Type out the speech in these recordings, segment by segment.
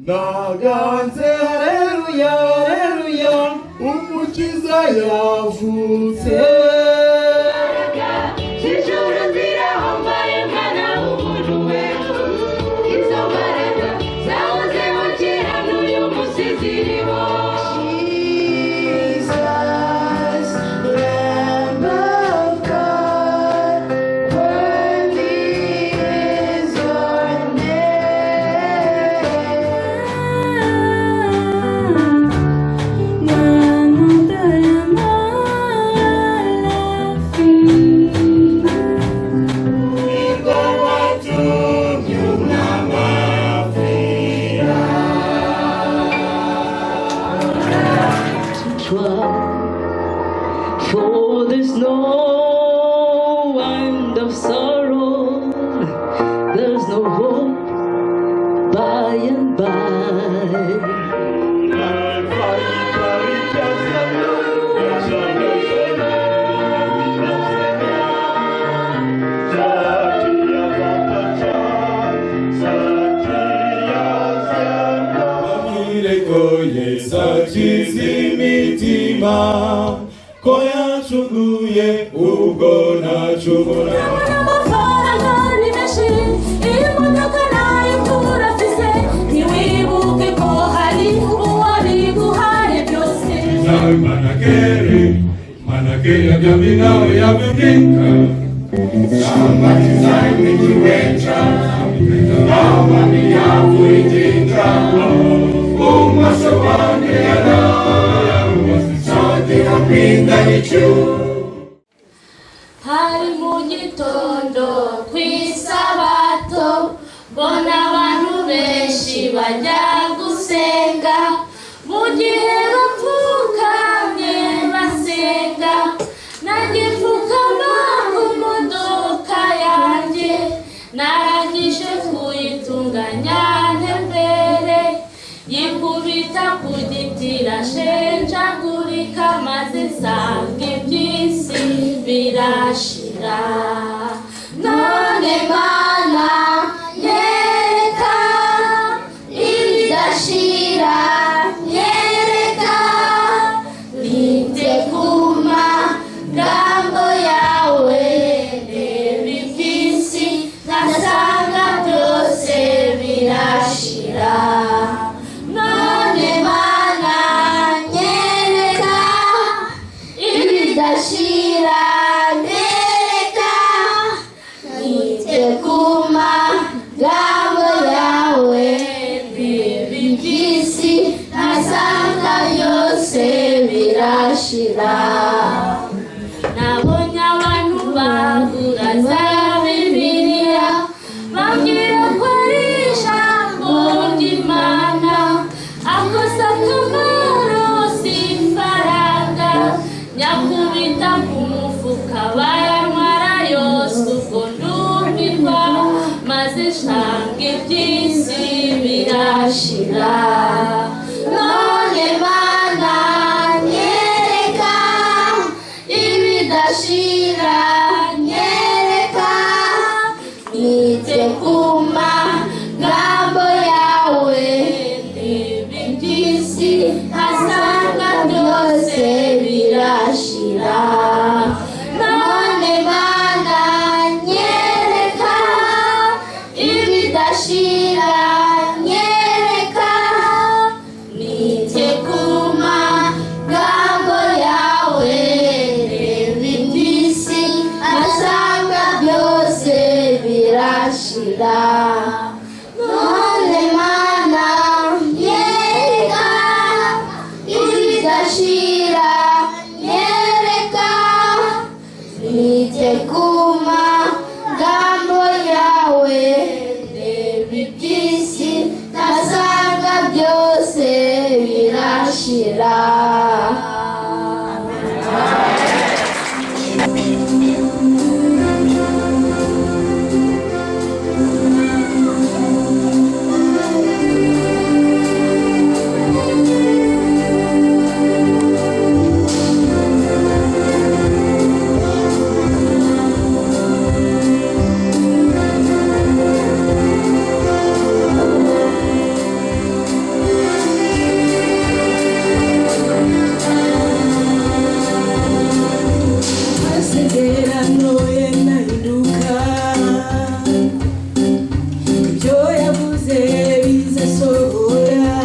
naganze haleluya haleluya umukiza yavutse For there's no end of sorrow, there's no hope by and by. Koya chunguye ubwo nachumura amafaranga ni menshi imodoka nayigura afise ntiwibuke ko hari uwabiguhaye byose manakeri yabyambi nawe yabyukinka somebody sign me to enter nawe niyavuitinga umasabane hari mu gitondo ku isabato mbona abantu benshi bajya gusenga mu gihe bapfukamye basenga nanjye mfukama mu modoka yanjye narangije kuyitunganya ntembere yikubita ku giti irashenjagurika maze nsanga iby'isi birashira none Mana nyereka ibidashira nyereka nite ku magambo yawe reba iby'isi ngasanga byose birashira Shira nereka nite kuma gambo yawe bibisi nasanga yose birashira nabonye abantu bagura za Bibiliya bambwira ko ari ijambo ry'Imana akosa akamaro si ifaranga nyakubita ku mufuka bayantwara yose ubwo ndumirwa maze nsanga iby'isi birashira none Mana nyereka ibidashira nyereka nite ku magambo yawe ndeba iby'isi nkasanga byose birashira none Mana nyereka ibidashira nyereka nite ku magambo yawe reba iby'isi nkasanga byose birashira none Mana nyereka ibidashira nyereka nite ku magambo yawe reba iby'isi nkasanga byose birashira bizasohora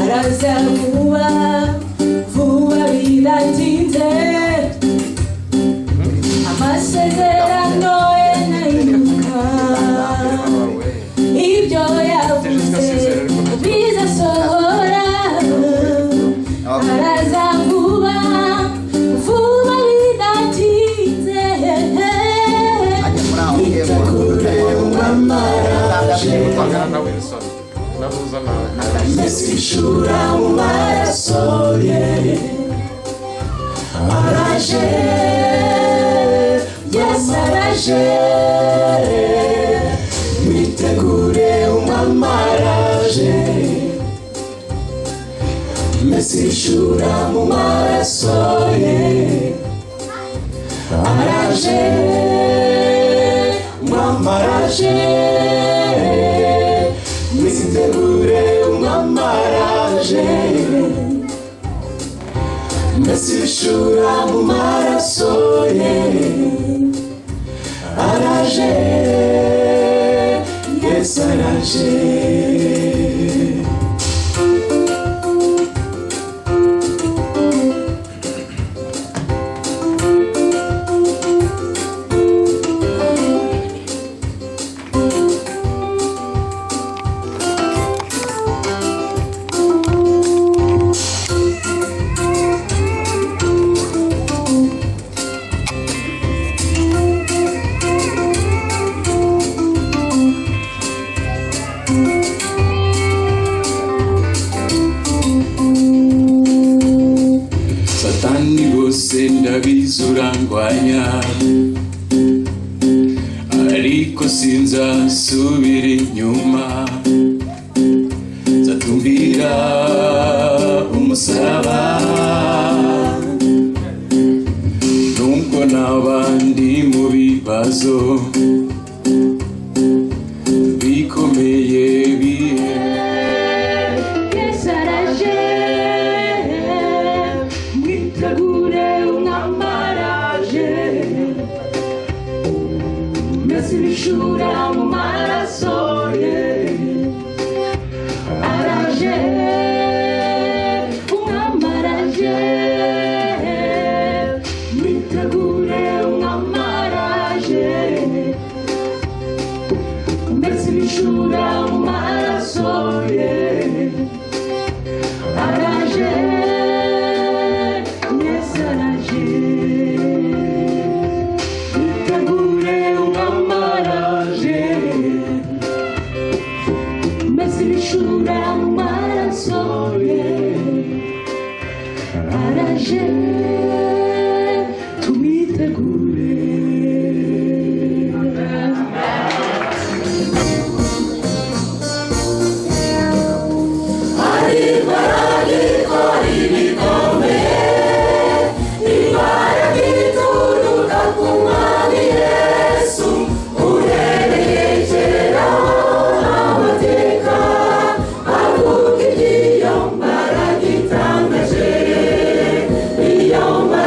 araza vuba vuba bidatinze amasezerano ye nahinduka ibyo yavuze bizasohora araza vuba vuba bidatinze Mesishura mu maraso ye araje Yesu araje mwitegure umwami araje Mesishura mu maraso ye araje umwami araje mwitegure umwami araje Mesishura mu maraso ye araje Yesu araje Satani bose ndabizurangwanya ariko sinzasubira inyuma nzatumbira umusaraba nubwo n'abandi mu bibazo bikomeye Yesu araje mwitegure umwami araje Mesishura mu maraso ye araje umwami araje mwitegure umwami araje Mesishura mu maraso ye araje Yesu araje mwitegure umwami araje Mesishura mu maraso ye araje tumwitegure Yo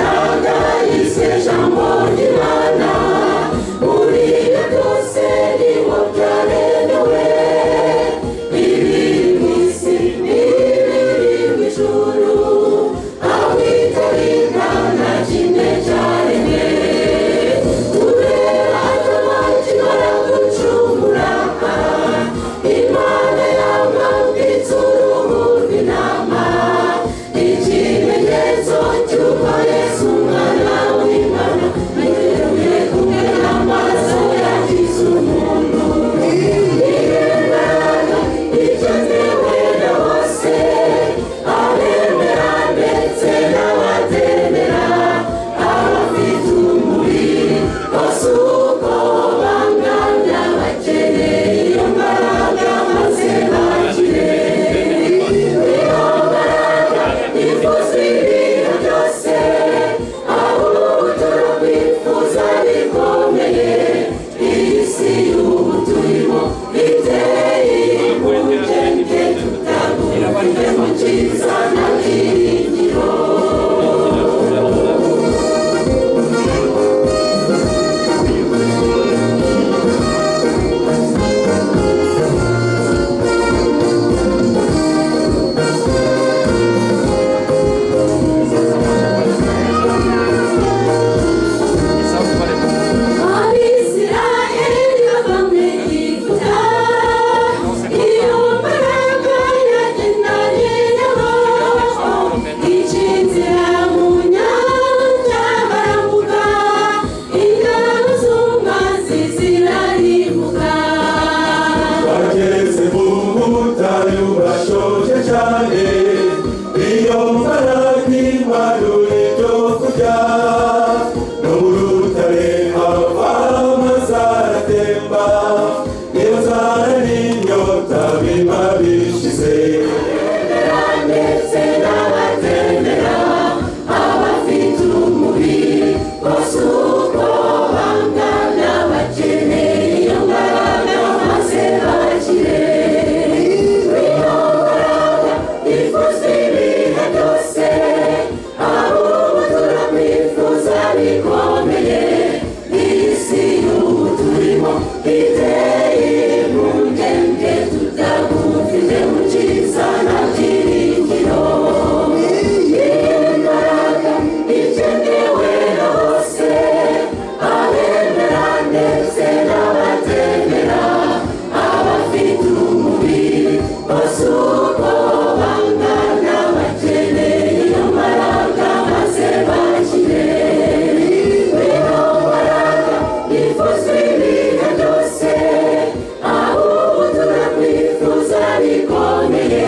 bikomeye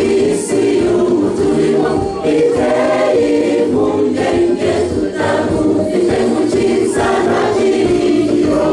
isi y'ubu turimo iteye impungenge tutagufite mu cyiza na byiringiro.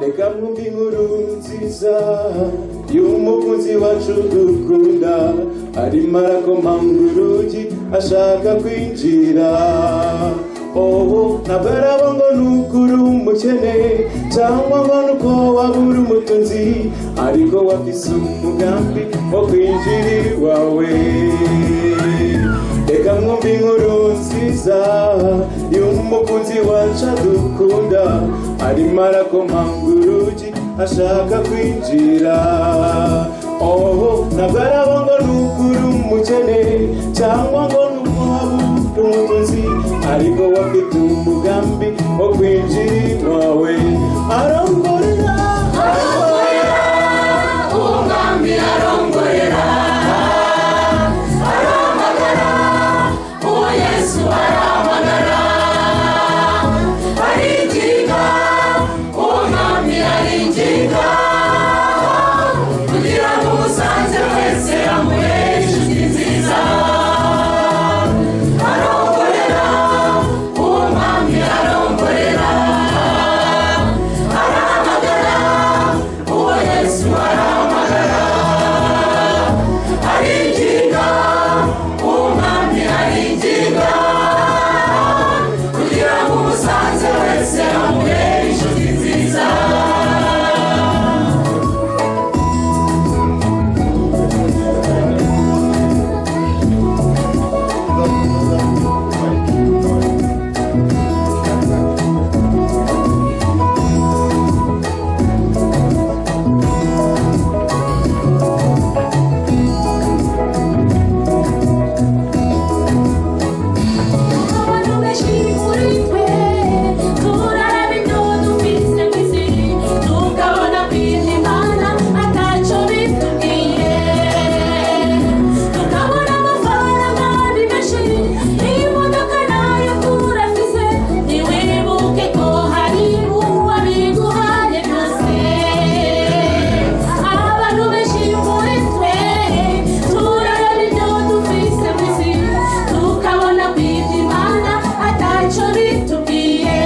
Reka mwumve inkuru nziza y'umukunzi wacu dukunda, arimo arakomanga urugi ashaka kwinjira. Ntabwo araba ngo nukuri umukene cyangwa ngo nuko wabura umutunzi, ariko wafise umugambi wo kwinjira iwawe. Reka mwumve inkuru nziza y'umukunzi wacu dukunda, arimo arakomanga urugi ashaka kwinjira. Ntabwo araba ngo nukuri umukene cyangwa ngo nuko wabura umutunzi, ariko wafite umugambi wo kwinjira iwawe. Arongorera, arongorera, umwami arongorera, aramagara, uwo Yesu aramagara. Aringinga, umwami aringinga, kugira ngo umusanze wese amubere inshuti nziza. Arongorera, umwami arongorera, aramagara, uwo Yesu aramagara. Aringinga, umwami aringinga, kugira ngo umusanze wese amubere inshuti nziza. Abantu benshi muri twe turaraba ibyo dufise mu isi, tukabona kwita Imana atacyo bitubwiye. Tukabona amafaranga ari menshi, imodoka nayo turafise, ntiwibuke ko hari uwabiguhaye byose. Abantu benshi muri twe turaraba ibyo dufise mu isi, tukabona kwita Imana atacyo bitubwiye.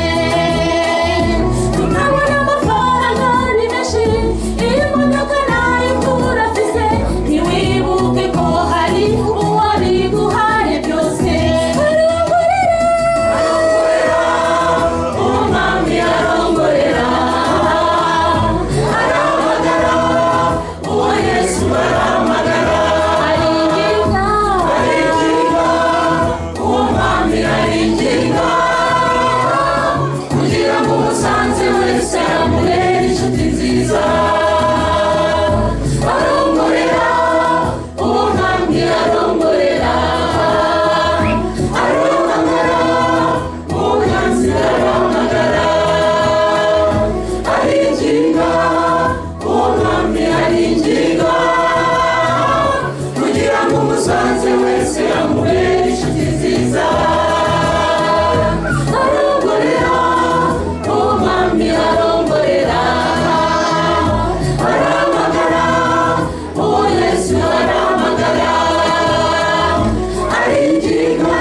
Tukabona amafaranga ari menshi, imodoka nayo turafise, ntiwibuke ko hari uwabiguhaye byose. Arongorera, umwami arongorera, aramagara, uwo Yesu aramagara. Aringinga, uwo mwami aringinga, kugira ngo umusanze wese amubere inshuti nziza. Arongorera, uwo mwami arongorera, aramagara, uwo Yesu aramagara. Aringinga, uwo mwami aringinga, kugira ngo umusanze wese amubere inshuti nziza. Arongorera, uwo mwami arongorera, aramagara, uwo Yesu aramagara. Aringinga,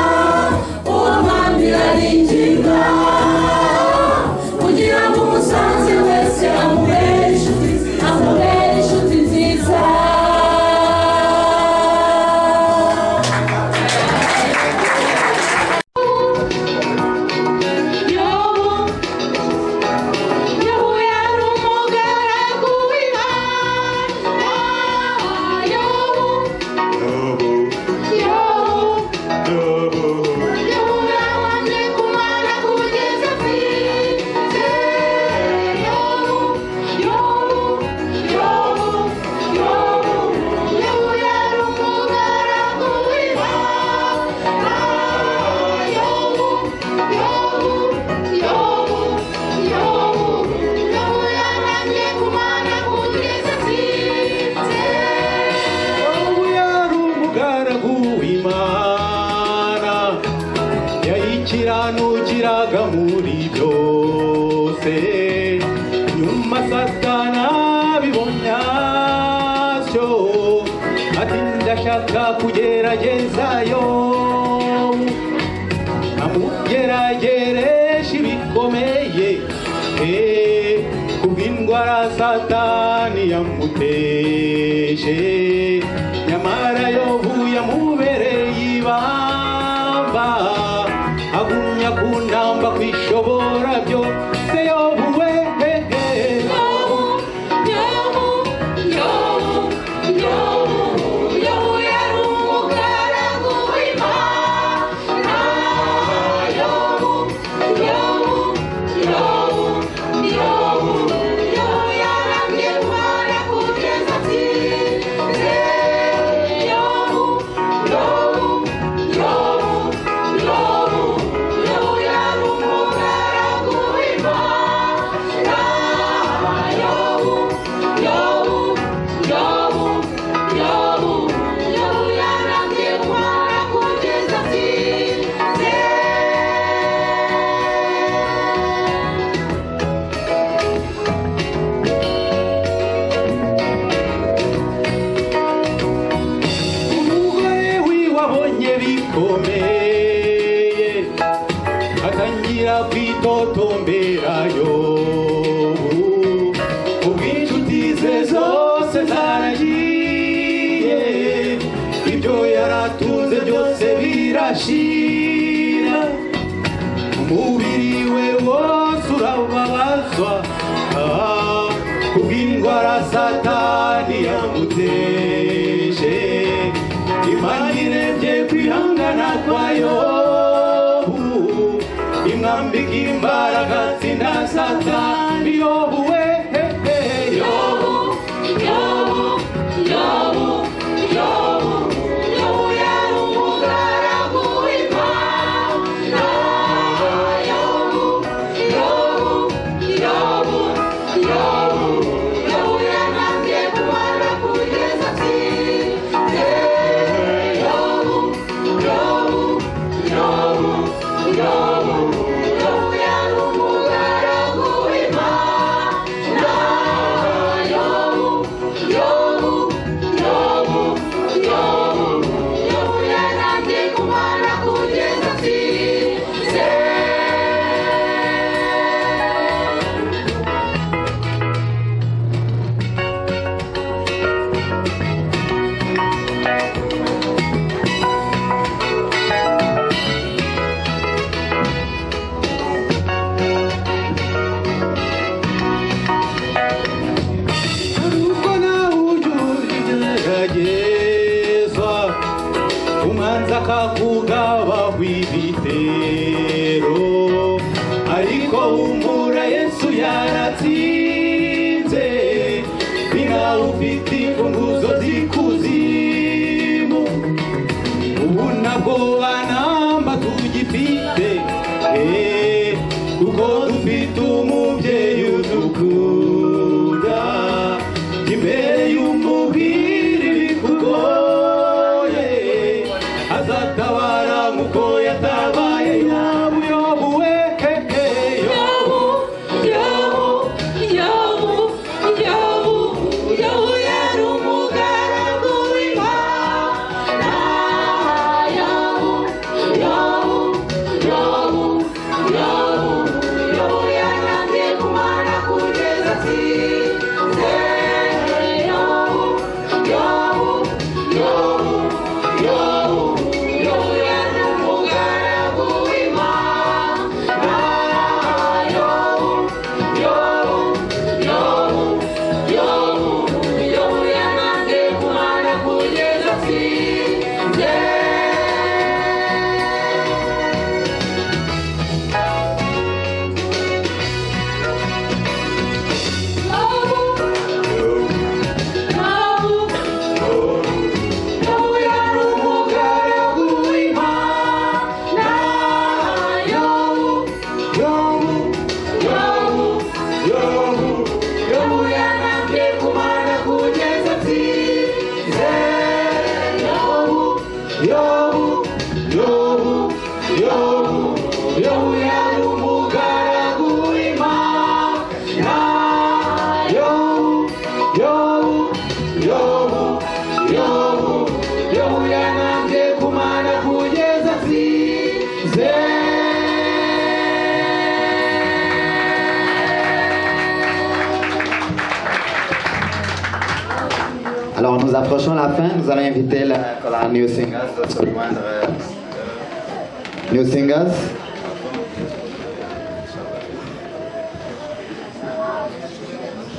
uwo mwami aringinga, kugira ngo umusanze wese amubere inshuti nziza. agashaka kugeragezayo amugerageresha ibikomeye kubw'indwara Satani yamuteje nyamara Yobu yamubereye ibamba agumya kunamba kwishobora byose Yobu we atangira kwitotombera Yobu ubw'inshuti ze zose zaragiye ibyo yaratunze byose birashira umubiri we wose urababazwa kubw'indwara Satani yamuteje Imana irebye kwihangana kwa Yobu imwambika imbaraga tsinda Satani Yobu we Yobu Yobu Yobu Yobu Yobu yari umugaragu w'Imana Yobu Yobu Yobu Yobu Yobu yanambye kumara kugeza atsinze Yobu Yobu Yobu Yobu akakugaba w'ibitero ariko humura Yesu yaratsinze binawe ufite imfunguzo z'ikuzimu ubu nabwo banamba tugifite kuko dufite umubyeyi udukunda imbere y'umubiri bikugoye azatabara muko yatabaye Yobu Yobu we Yobu Yobu Yobu Yobu Yobu yari umugaragu w'Imana Yobu Yobu Yobu Yobu Yobu Alors nous approchons la fin, nous allons inviter la New Singers de se joindre. New Singers.